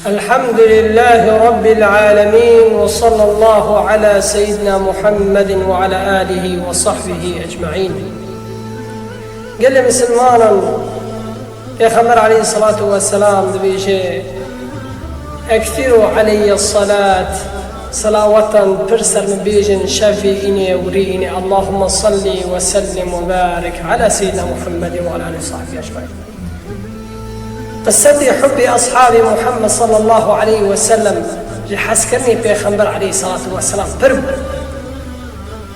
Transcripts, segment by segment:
الحمد لله رب العالمين، وصلى الله على سيدنا محمد وعلى آله وصحبه أجمعين. قال لي مسلمانا يا خمر عليه الصلاة والسلام دبيجي أكثروا علي الصلاة صلاة برسل من بيجن شفيئني وريني. اللهم صل وسلم وبارك على سيدنا محمد وعلى آله وصحبه أجمعين. قصتي حبي أصحاب محمد صلى الله عليه وسلم لحسكرني بيخمبر عليه الصلاة والسلام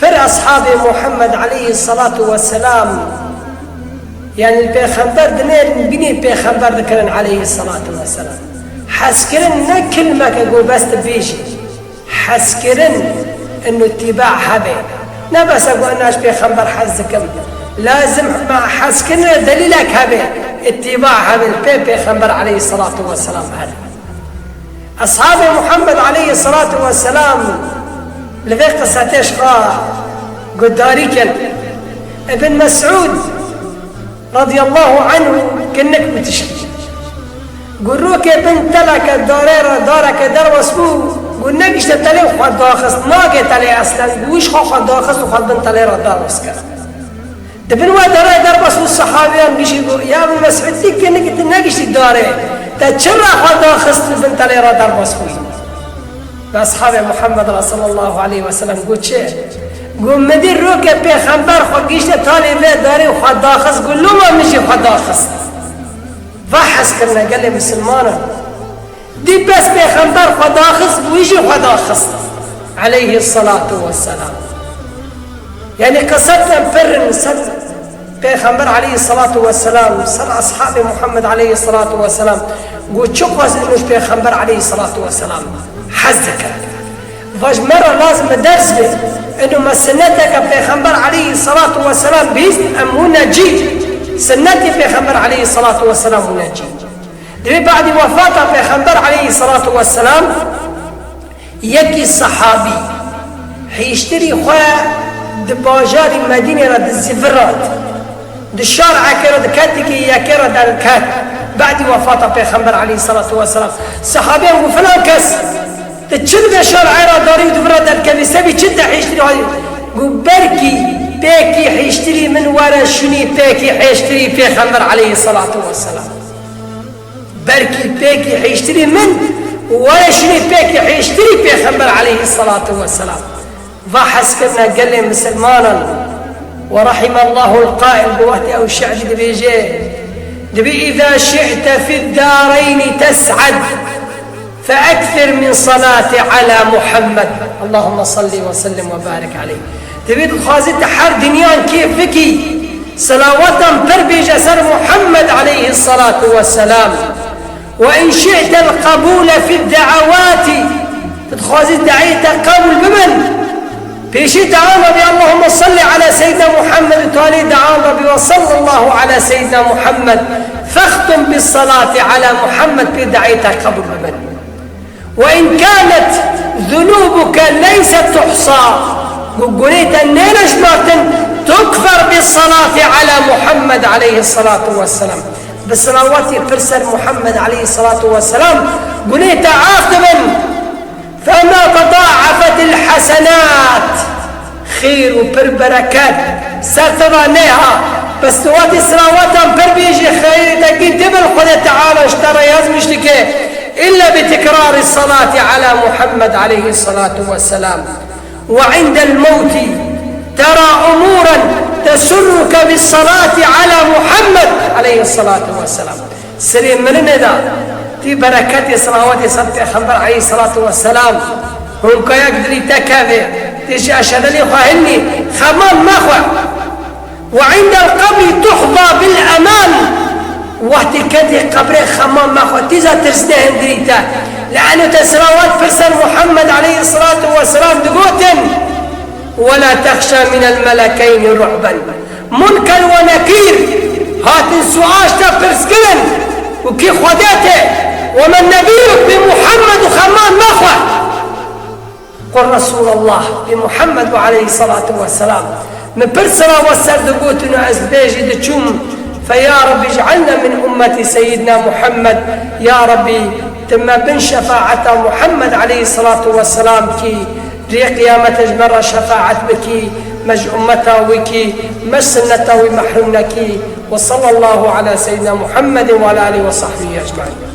بر أصحاب محمد عليه الصلاة والسلام، يعني البيخمبر دنيا بني البيخمبر ذكرن عليه الصلاة والسلام. حسكرن كلمة كقول بس تبيجي حسكرن إنه اتباع هبه نبس أقول ناش بيخمبر حزكم لازم مع حسكرن دليلك هبه اتباع هذا البيبي خمبر عليه الصلاة والسلام. هذا أصحاب محمد عليه الصلاة والسلام لذي قصة إشقاء قداريك ابن مسعود رضي الله عنه كنك بتشكي قروك ابن تلك الدارير دارك در واسبو قلناك اشتتلي وخد داخص ناقي تلي أصلا قوش خد داخص وخد بن تلي دار واسكر دبن وداري در بس الصحابيان بيجوا يا ابن مسعود ديك انك تناقش الداري تشرع خدا خص بنت لي دار بس خوي اصحاب محمد صلى الله عليه وسلم قلت شيء قوم مدير روك بيغمبر خوكيش تالي في داري وخدا خص قول له ما مشي خدا خص فحس كنا قال لي مسلمانه دي بس بيغمبر خدا خص ويجي خدا خص عليه الصلاه والسلام. يعني قصتنا بفر سر بيغمبر عليه الصلاة والسلام سر أصحاب محمد عليه الصلاة والسلام قلت شو قصد إنه بيغمبر عليه الصلاة والسلام حزك فاج مرة لازم درس به إنه ما سنتك بيغمبر عليه الصلاة والسلام بإذن أم هنا جي سنتي بيغمبر عليه الصلاة والسلام هنا جي دي بعد وفاته بيغمبر عليه الصلاة والسلام يكي الصحابي حيشتري خواه دباجار المدينة رد الزفرات الشارع كرد كاتكي يا كرد الكات بعد وفاة بيغمبر عليه الصلاة والسلام. صحابين يقول فلان كس تشد الشارع داري ودفرات الكنيسة بيشد حيشتري قول بركي بيكي حيشتري من ورا شني بيكي حيشتري بيغمبر عليه الصلاة والسلام. بركي بيكي حيشتري من ورا شني بيكي حيشتري بيغمبر عليه الصلاة والسلام. فحسكرنا قال لي مسلمانا ورحم الله القائل بوقتي أو الشعر دبي إذا شئت في الدارين تسعد فأكثر من صلاة على محمد. اللهم صل وسلم وبارك عليه. دبي تخازي تحر دنيان كيف فيكي صلاة بربي جسر محمد عليه الصلاة والسلام. وإن شئت القبول في الدعوات تخازي دعيت قبول بمن بيشي دعان ربي اللهم صل على سيدنا محمد تالي دعان ربي وصلى الله على سيدنا محمد فاختم بالصلاة على محمد بدعيتك قبل من. وإن كانت ذنوبك ليست تحصى قلت أننا جمعت تكفر بالصلاة على محمد عليه الصلاة والسلام. بالصلوات فرسل محمد عليه الصلاة والسلام قلت عاقبا فما تضاعفت الحسنات خير وبربركات سترانيها بس تواتي صلواتهم بربيجي خير تقدم الخدة تعالى اشترى يزمش لك إلا بتكرار الصلاة على محمد عليه الصلاة والسلام. وعند الموت ترى أمورا تسرك بالصلاة على محمد عليه الصلاة والسلام. سليم من ندى في بركات صلوات صدق خمر عليه الصلاة والسلام هم كيقدر تكافئ تيجي أشهد لي خاهني خمان مخوة. وعند القبر تحظى بالأمان وقت كده قبر خمان مخوة تيجا ترسدهن دريتا لأنه تسراوات فرسل محمد عليه الصلاة والسلام دقوتن ولا تخشى من الملكين رعبا منكر ونكير هاتن سؤاش تفرسكن وكي خداته ومن نبيك بمحمد خمان مخوة قل رسول الله بمحمد عليه الصلاة والسلام من برسرة والسرد قوتنا أزبيجي دتشم فيا رب اجعلنا من أمة سيدنا محمد يا ربي ثم بن شفاعة محمد عليه الصلاة والسلام كي ري قيامة جمرة شفاعة بكي مج أمتا وكي مج سنتا ومحرمنا كي. وصلى الله على سيدنا محمد وعلى آله وصحبه أجمعين.